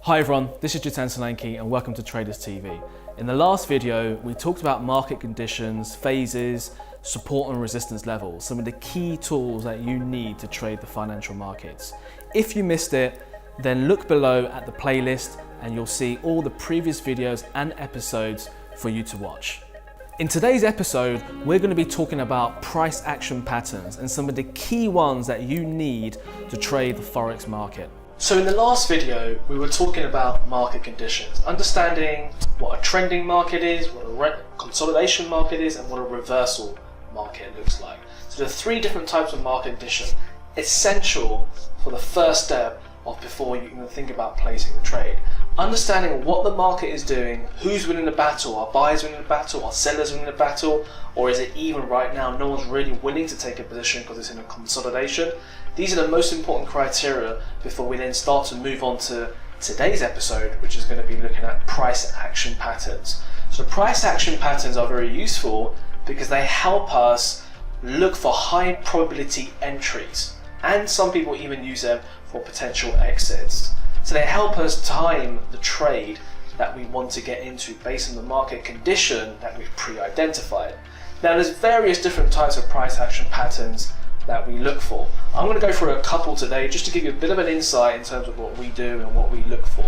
Hi everyone, this is Jitan and welcome to TradersTV. In the last video, we talked about market conditions, phases, support and resistance levels, some of the key tools that you need to trade the financial markets. If you missed it, then look below at the playlist and you'll see all the previous videos and episodes for you to watch. In today's episode, we're going to be talking about price action patterns and some of the key ones that you need to trade the Forex market. So in the last video, we were talking about market conditions, understanding what a trending market is, what a consolidation market is, and what a reversal market looks like. So there are three different types of market condition, essential for the first step of before you even think about placing a trade. Understanding what the market is doing, who's winning the battle, are buyers winning the battle, are sellers winning the battle, or is it even right now no one's really willing to take a position because it's in a consolidation. These are the most important criteria before we then start to move on to today's episode, which is going to be looking at price action patterns. So price action patterns are very useful because they help us look for high probability entries, and some people even use them for potential exits. So they help us time the trade that we want to get into based on the market condition that we've pre-identified. Now there's various different types of price action patterns that we look for. I'm going to go through a couple today just to give you a bit of an insight in terms of what we do and what we look for.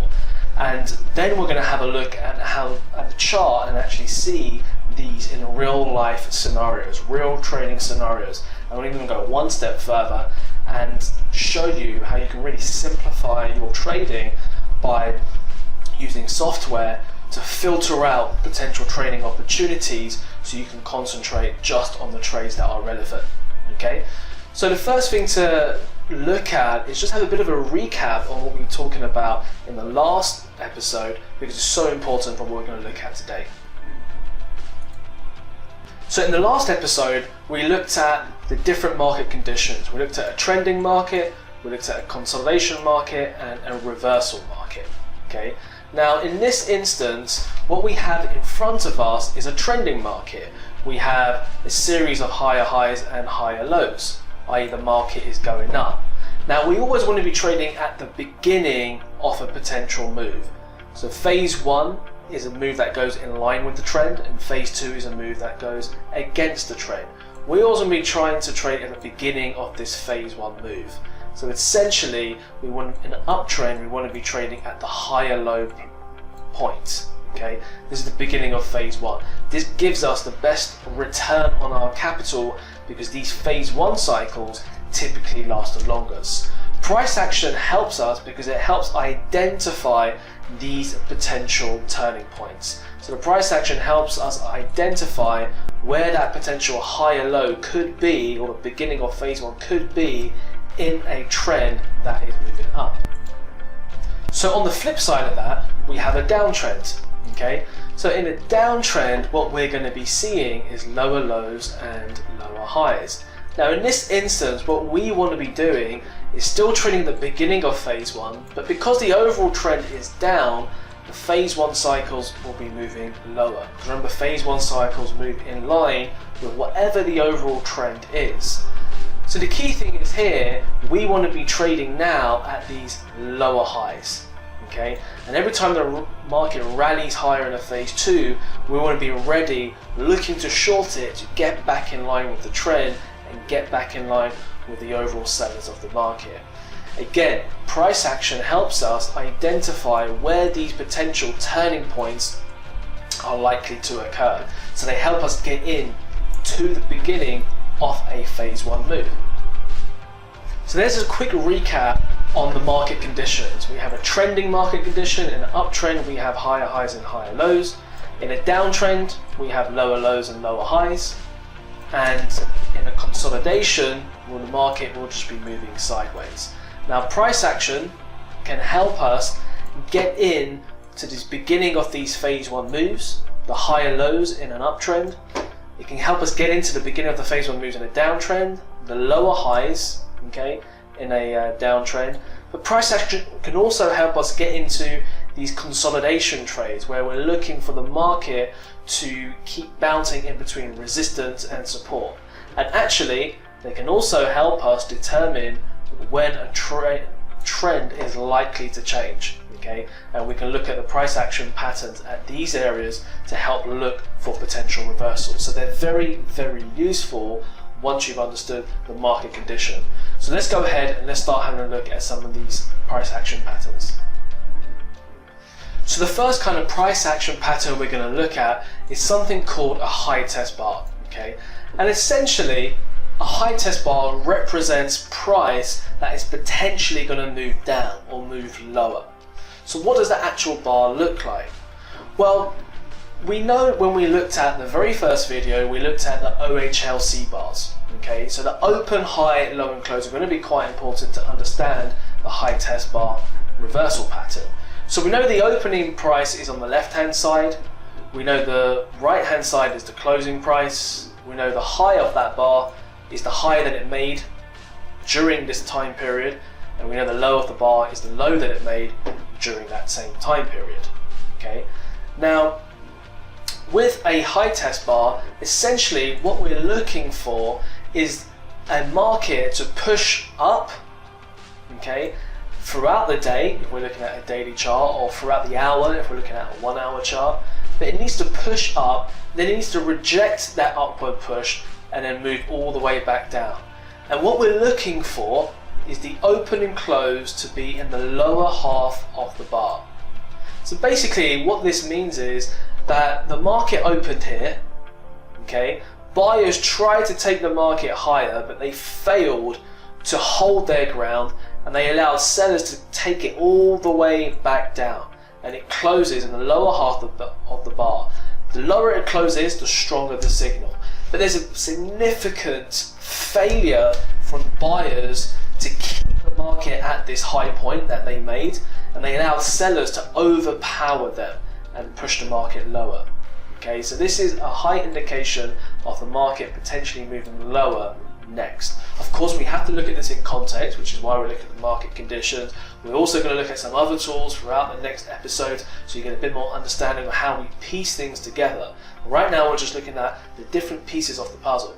And then we're going to have a look at the chart and actually see these in real life scenarios, real trading scenarios. And we're even going to go one step further and show you how you can really simplify your trading by using software to filter out potential trading opportunities so you can concentrate just on the trades that are relevant. Okay, so the first thing to look at is just have a bit of a recap on what we were talking about in the last episode, because it's so important for what we're going to look at today. So in the last episode, we looked at the different market conditions. We looked at a trending market, we looked at a consolidation market, and a reversal market. Okay. Now in this instance, what we have in front of us is a trending market. We have a series of higher highs and higher lows, i.e. the market is going up. Now we always want to be trading at the beginning of a potential move. So phase one is a move that goes in line with the trend, and phase two is a move that goes against the trend. We also want to be trying to trade at the beginning of this phase one move. So essentially, we want in an uptrend, we want to be trading at the higher low point. Okay, this is the beginning of phase one. This gives us the best return on our capital because these phase one cycles typically last the longest. Price action helps us because it helps identify these potential turning points. So the price action helps us identify where that potential higher low could be, or the beginning of phase one could be, in a trend that is moving up. So on the flip side of that, we have a downtrend. Okay, so in a downtrend, what we're going to be seeing is lower lows and lower highs. Now in this instance, what we want to be doing is still trading the beginning of phase one, but because the overall trend is down, the phase one cycles will be moving lower. Remember, phase one cycles move in line with whatever the overall trend is. So the key thing is here, we want to be trading now at these lower highs. Okay, and every time the market rallies higher in a phase two, we want to be ready, looking to short it to get back in line with the trend and get back in line with the overall sellers of the market. Again, price action helps us identify where these potential turning points are likely to occur. So they help us get in to the beginning of a phase one move. So there's a quick recap on the market conditions. We have a trending market condition. In an uptrend, we have higher highs and higher lows. In a downtrend, we have lower lows and lower highs. And in a consolidation, well, the market will just be moving sideways. Now, price action can help us get in to this beginning of these phase one moves, the higher lows in an uptrend. It can help us get into the beginning of the phase one moves in a downtrend, the lower highs, okay, in a downtrend. But price action can also help us get into these consolidation trades where we're looking for the market to keep bouncing in between resistance and support. And actually, they can also help us determine when a trend is likely to change. Okay, and we can look at the price action patterns at these areas to help look for potential reversals. So they're very, very useful once you've understood the market condition. So let's go ahead and let's start having a look at some of these price action patterns. So the first kind of price action pattern we're going to look at is something called a high test bar. Okay, and essentially a high test bar represents price that is potentially going to move down or move lower. So what does the actual bar look like? Well, we know when we looked at the very first video, we looked at the OHLC bars. Okay, so the open, high, low and close are going to be quite important to understand the high test bar reversal pattern. So we know the opening price is on the left hand side, we know the right hand side is the closing price, we know the high of that bar is the high that it made during this time period, and we know the low of the bar is the low that it made during that same time period. Okay, now with a high test bar, essentially what we're looking for is a market to push up, okay, throughout the day if we're looking at a daily chart, or throughout the hour if we're looking at a 1 hour chart, but it needs to push up, then it needs to reject that upward push and then move all the way back down. And what we're looking for is the open and close to be in the lower half of the bar. So basically what this means is that the market opened here, okay, buyers tried to take the market higher but they failed to hold their ground, and they allowed sellers to take it all the way back down, and it closes in the lower half of the bar. The lower it closes, the stronger the signal. But there's a significant failure from buyers to keep the market at this high point that they made, and they allowed sellers to overpower them and push the market lower. Okay, so this is a high indication of the market potentially moving lower next. Of course, we have to look at this in context, which is why we look at the market conditions. We're also going to look at some other tools throughout the next episode, so you get a bit more understanding of how we piece things together. Right now, we're just looking at the different pieces of the puzzle.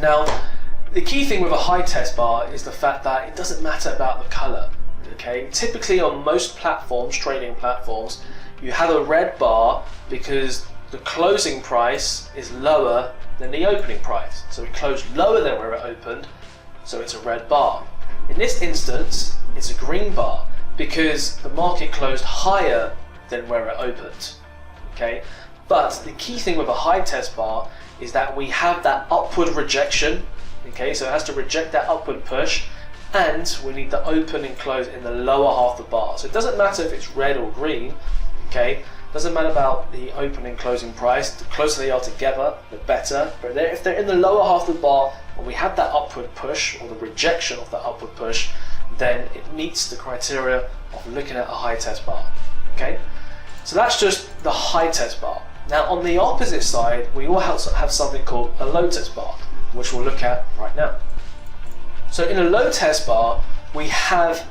Now, the key thing with a high test bar is the fact that it doesn't matter about the color. Okay, typically on most platforms, trading platforms, you have a red bar because the closing price is lower than the opening price. So it closed lower than where it opened, so it's a red bar. In this instance, it's a green bar because the market closed higher than where it opened. Okay, but the key thing with a high test bar is that we have that upward rejection. Okay, so it has to reject that upward push, and we need the open and close in the lower half of the bar. So it doesn't matter if it's red or green. Okay, doesn't matter about the opening and closing price. The closer they are together, the better. But if they're in the lower half of the bar and we have that upward push or the rejection of that upward push, then it meets the criteria of looking at a high test bar. Okay, so that's just the high test bar. Now on the opposite side, we also have something called a low test bar, which we'll look at right now. So in a low test bar, we have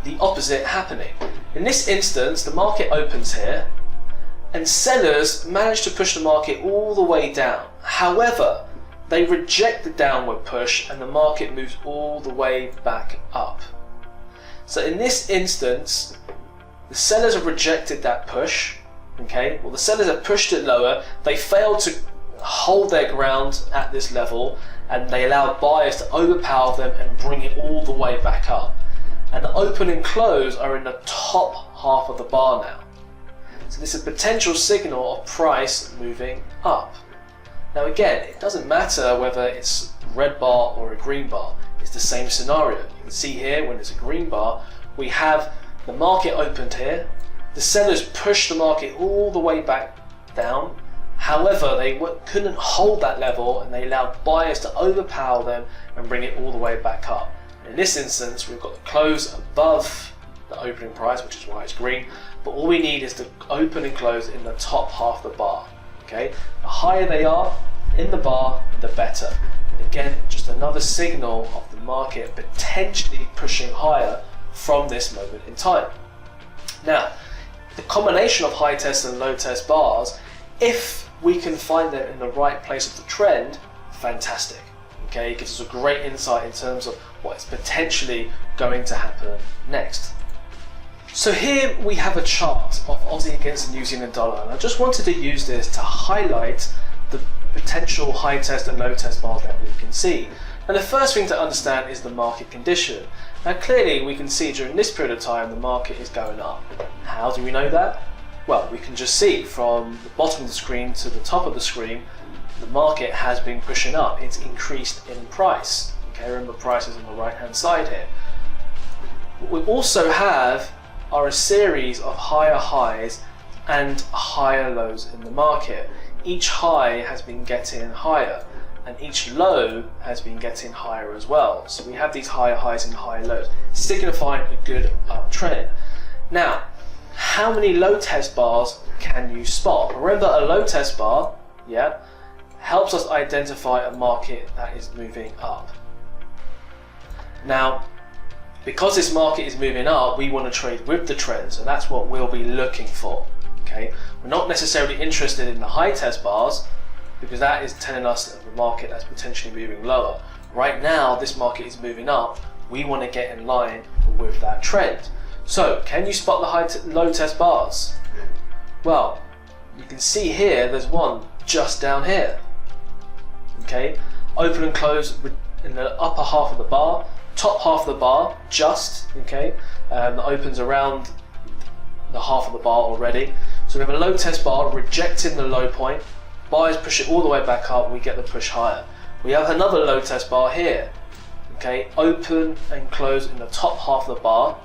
the opposite happening. In this instance, the market opens here and sellers manage to push the market all the way down. However, they reject the downward push and the market moves all the way back up. So in this instance, the sellers have rejected that push. Okay, well, the sellers have pushed it lower, they failed to hold their ground at this level, and they allowed buyers to overpower them and bring it all the way back up. And the open and close are in the top half of the bar now. So this is a potential signal of price moving up. Now again, it doesn't matter whether it's a red bar or a green bar, it's the same scenario. You can see here when it's a green bar, we have the market opened here, the sellers pushed the market all the way back down. However, they couldn't hold that level and they allowed buyers to overpower them and bring it all the way back up. In this instance, we've got the close above the opening price, which is why it's green, but all we need is to open and close in the top half of the bar. Okay, the higher they are in the bar, the better. And again, just another signal of the market potentially pushing higher from this moment in time. Now, the combination of high test and low test bars, if we can find them in the right place of the trend, fantastic. Okay, it gives us a great insight in terms of what is potentially going to happen next. So here we have a chart of Aussie against the New Zealand dollar, and I just wanted to use this to highlight the potential high test and low test bars that we can see. And the first thing to understand is the market condition. Now clearly we can see during this period of time the market is going up. How do we know that? Well, we can just see from the bottom of the screen to the top of the screen, the market has been pushing up. It's increased in price. Okay, remember price is on the right hand side here. What we also have are a series of higher highs and higher lows in the market. Each high has been getting higher, and each low has been getting higher as well. So we have these higher highs and higher lows, signifying a good uptrend. Now, how many low test bars can you spot? Remember, a low test bar, helps us identify a market that is moving up. Now, because this market is moving up, we want to trade with the trend, so that's what we'll be looking for. Okay, we're not necessarily interested in the high test bars, because that is telling us of a market that's potentially moving lower. Right now, this market is moving up. We want to get in line with that trend. So, can you spot the low test bars? Well, you can see here, there's one just down here. Okay, open and close in the upper half of the bar, top half of the bar, that opens around the half of the bar already. So we have a low test bar rejecting the low point. Buyers push it all the way back up, we get the push higher. We have another low test bar here. Okay, open and close in the top half of the bar.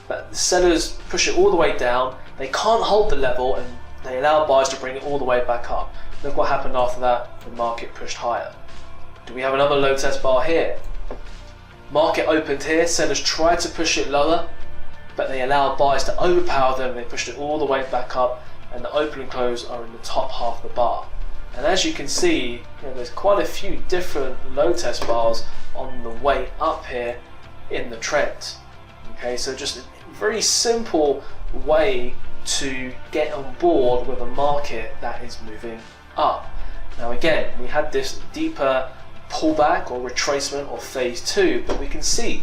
But the sellers push it all the way down. They can't hold the level and they allow buyers to bring it all the way back up. Look what happened after that, the market pushed higher. Do we have another low test bar here? Market opened here, sellers tried to push it lower, but they allowed buyers to overpower them. They pushed it all the way back up, and the open and close are in the top half of the bar. And as you can see, there's quite a few different low test bars on the way up here in the trend. Okay, so just a very simple way to get on board with a market that is moving up. Now again, we had this deeper pullback or retracement or phase 2, but we can see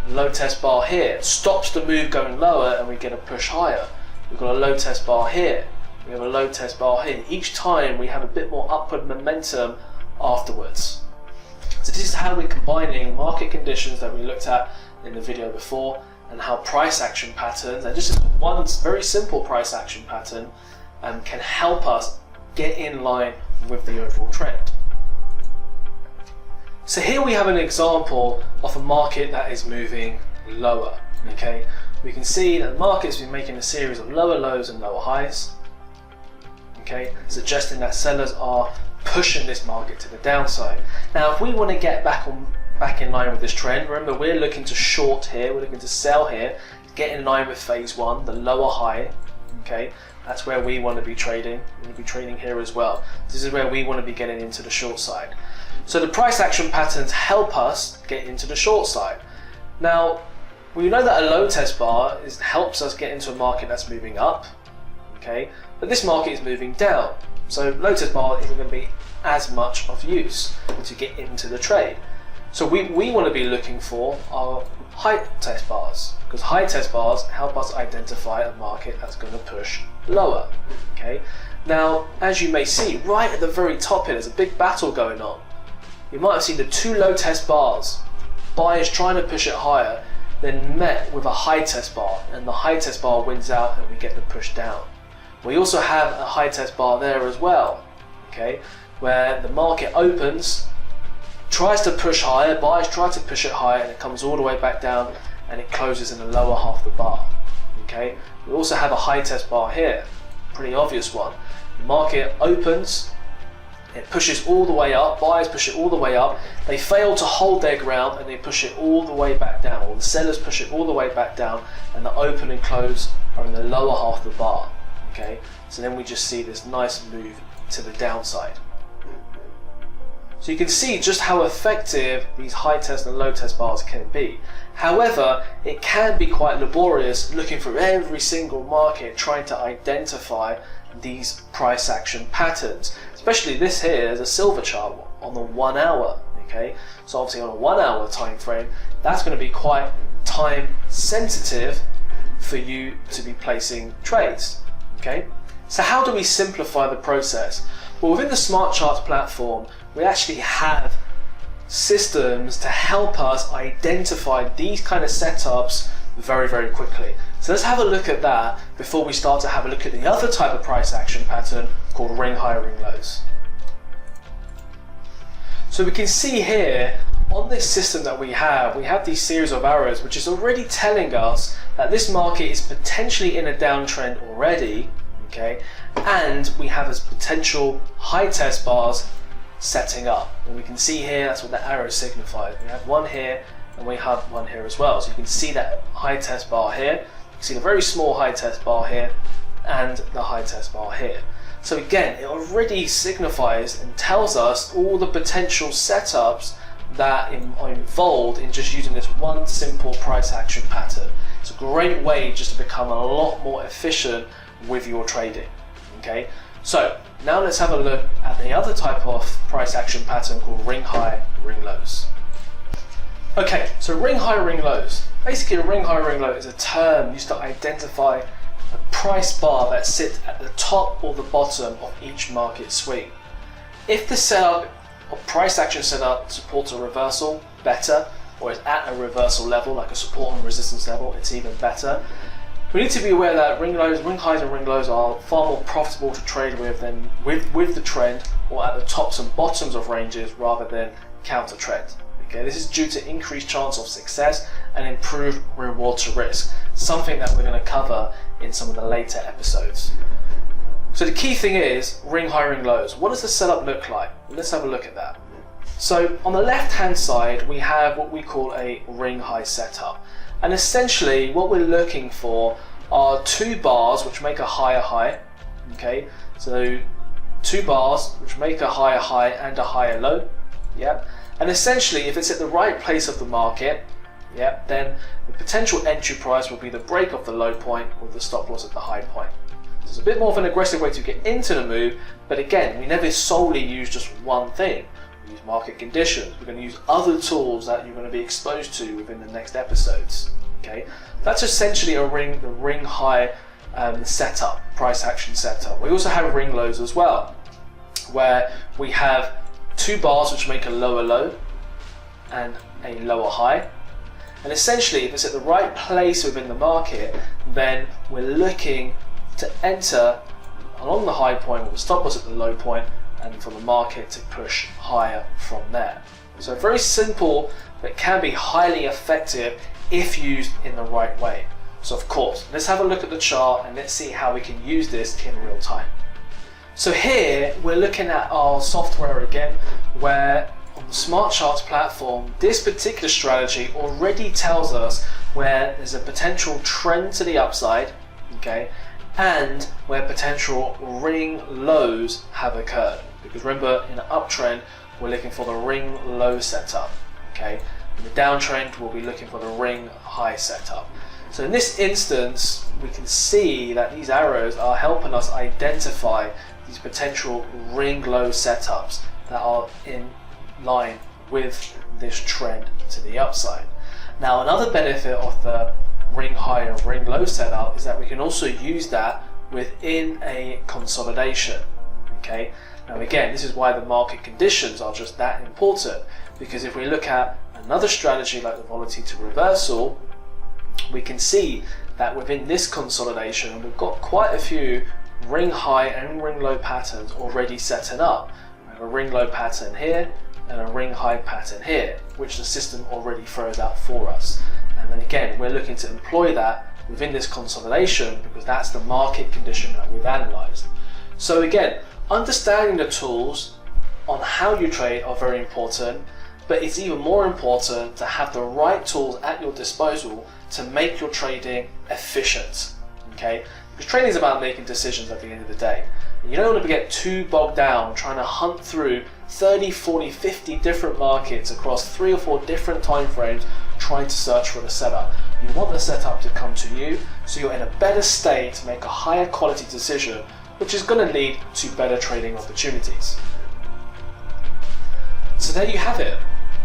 low test bar here stops the move going lower and we get a push higher. We've got a low test bar here, we have a low test bar here. Each time we have a bit more upward momentum afterwards. So this is how we're combining market conditions that we looked at in the video before and how price action patterns, and just one very simple price action pattern, can help us get in line with the overall trend. So here we have an example of a market that is moving lower. Okay, we can see that the market's been making a series of lower lows and lower highs. Okay, suggesting that sellers are pushing this market to the downside. Now, if we want to get back in line with this trend, remember we're looking to short here, we're looking to sell here, get in line with phase 1, the lower high. Okay, that's where we want to be trading. We're going to be trading here as well. This is where we want to be getting into the short side. So the price action patterns help us get into the short side. Now, we know that a low test bar helps us get into a market that's moving up, okay? But this market is moving down. So low test bar isn't going to be as much of use to get into the trade. So we want to be looking for our high test bars, because high test bars help us identify a market that's going to push lower, okay? Now, as you may see, right at the very top here, there's a big battle going on. You might have seen the two low test bars, buyers trying to push it higher, then met with a high test bar, and the high test bar wins out and we get the push down. We also have a high test bar there as well, okay, where the market opens, tries to push higher, buyers try to push it higher, and it comes all the way back down and it closes in the lower half of the bar. Okay, we also have a high test bar here, pretty obvious one. The market opens, it pushes all the way up, buyers push it all the way up, they fail to hold their ground and they push it all the way back down, or the sellers push it all the way back down, and the open and close are in the lower half of the bar. Okay, so then we just see this nice move to the downside. So you can see just how effective these high test and low test bars can be. However, it can be quite laborious looking for every single market, trying to identify these price action patterns. Especially this here is a silver chart on the 1 hour. Okay, so obviously on a 1 hour time frame, that's going to be quite time sensitive for you to be placing trades. Okay, so how do we simplify the process? Well, within the Smart Charts platform, we actually have systems to help us identify these kind of setups very, very quickly. So let's have a look at that before we start to have a look at the other type of price action pattern called ring high, ring lows. So we can see here on this system that we have these series of arrows, which is already telling us that this market is potentially in a downtrend already, okay, and we have as potential high test bars setting up. And we can see here, that's what the arrow signifies. We have one here and we have one here as well. So you can see that high test bar here, you can see the very small high test bar here and the high test bar here. So again, it already signifies and tells us all the potential setups that are involved in just using this one simple price action pattern. It's a great way just to become a lot more efficient with your trading. Okay, so now let's have a look at the other type of price action pattern called ring high, ring lows. Okay, so ring high, ring lows. Basically, a ring high, ring low is a term used to identify a price bar that sits at the top or the bottom of each market swing. If the setup or price action setup supports a reversal, better, or is at a reversal level, like a support and resistance level, it's even better. We need to be aware that ring highs and ring lows are far more profitable to trade with than with the trend or at the tops and bottoms of ranges rather than counter trend. Okay, this is due to increased chance of success and improved reward to risk, something that we're going to cover in some of the later episodes. So the key thing is ring high, ring lows. What does the setup look like? Let's have a look at that. So on the left hand side, we have what we call a ring high setup. And essentially what we're looking for are two bars which make a higher high. Okay, so two bars which make a higher high and a higher low. Yeah. And essentially, if it's at the right place of the market, yeah, then the potential entry price will be the break of the low point with the stop loss at the high point. So it's a bit more of an aggressive way to get into the move, but again, we never solely use just one thing. We use market conditions. We're going to use other tools that you're going to be exposed to within the next episodes. Okay, that's essentially the ring high setup, price action setup. We also have ring lows as well, where we have two bars which make a lower low and a lower high. And essentially, if it's at the right place within the market, then we're looking to enter along the high point with the stop loss at the low point and for the market to push higher from there. So very simple, but can be highly effective if used in the right way. So of course, let's have a look at the chart and let's see how we can use this in real time. So here we're looking at our software again, where on the Smart Charts platform, this particular strategy already tells us where there's a potential trend to the upside, okay, and where potential ring lows have occurred. Because remember, in an uptrend, we're looking for the ring low setup, okay. In the downtrend, we'll be looking for the ring high setup. So in this instance, we can see that these arrows are helping us identify these potential ring low setups that are in line with this trend to the upside. Now, another benefit of the ring high and ring low setup is that we can also use that within a consolidation. Okay. Now again, this is why the market conditions are just that important, because if we look at another strategy like the volatility to reversal, we can see that within this consolidation we've got quite a few ring high and ring low patterns already setting up. We have a ring low pattern here and a ring high pattern here, which the system already throws out for us. And then again, we're looking to employ that within this consolidation because that's the market condition that we've analyzed. So again, understanding the tools on how you trade are very important, but it's even more important to have the right tools at your disposal to make your trading efficient. Okay? Because trading is about making decisions at the end of the day. You don't want to get too bogged down trying to hunt through 30, 40, 50 different markets across 3 or 4 different time frames trying to search for the setup. You want the setup to come to you so you're in a better state to make a higher quality decision, which is going to lead to better trading opportunities. So there you have it.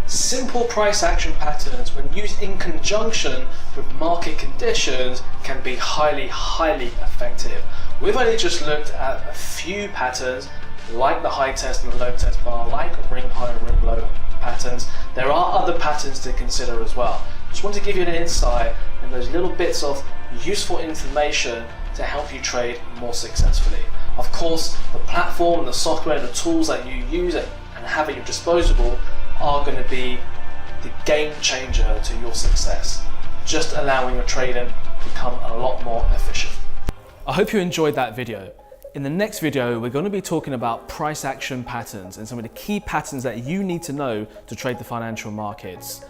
simple price action patterns, when used in conjunction with market conditions, can be highly, highly effective. We've only just looked at a few patterns, like the high test and the low test bar, like ring high, ring low patterns. There are other patterns to consider as well. Just want to give you an insight and those little bits of useful information to help you trade more successfully. Of course, the platform, the software, the tools that you use and have at your disposal are going to be the game changer to your success, just allowing your trading to become a lot more efficient. I hope you enjoyed that video. In the next video, we're going to be talking about price action patterns and some of the key patterns that you need to know to trade the financial markets.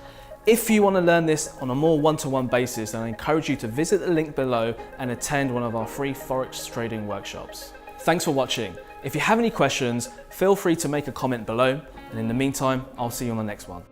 If you want to learn this on a more one-to-one basis, then I encourage you to visit the link below and attend one of our free Forex trading workshops. Thanks for watching. If you have any questions, feel free to make a comment below. And in the meantime, I'll see you on the next one.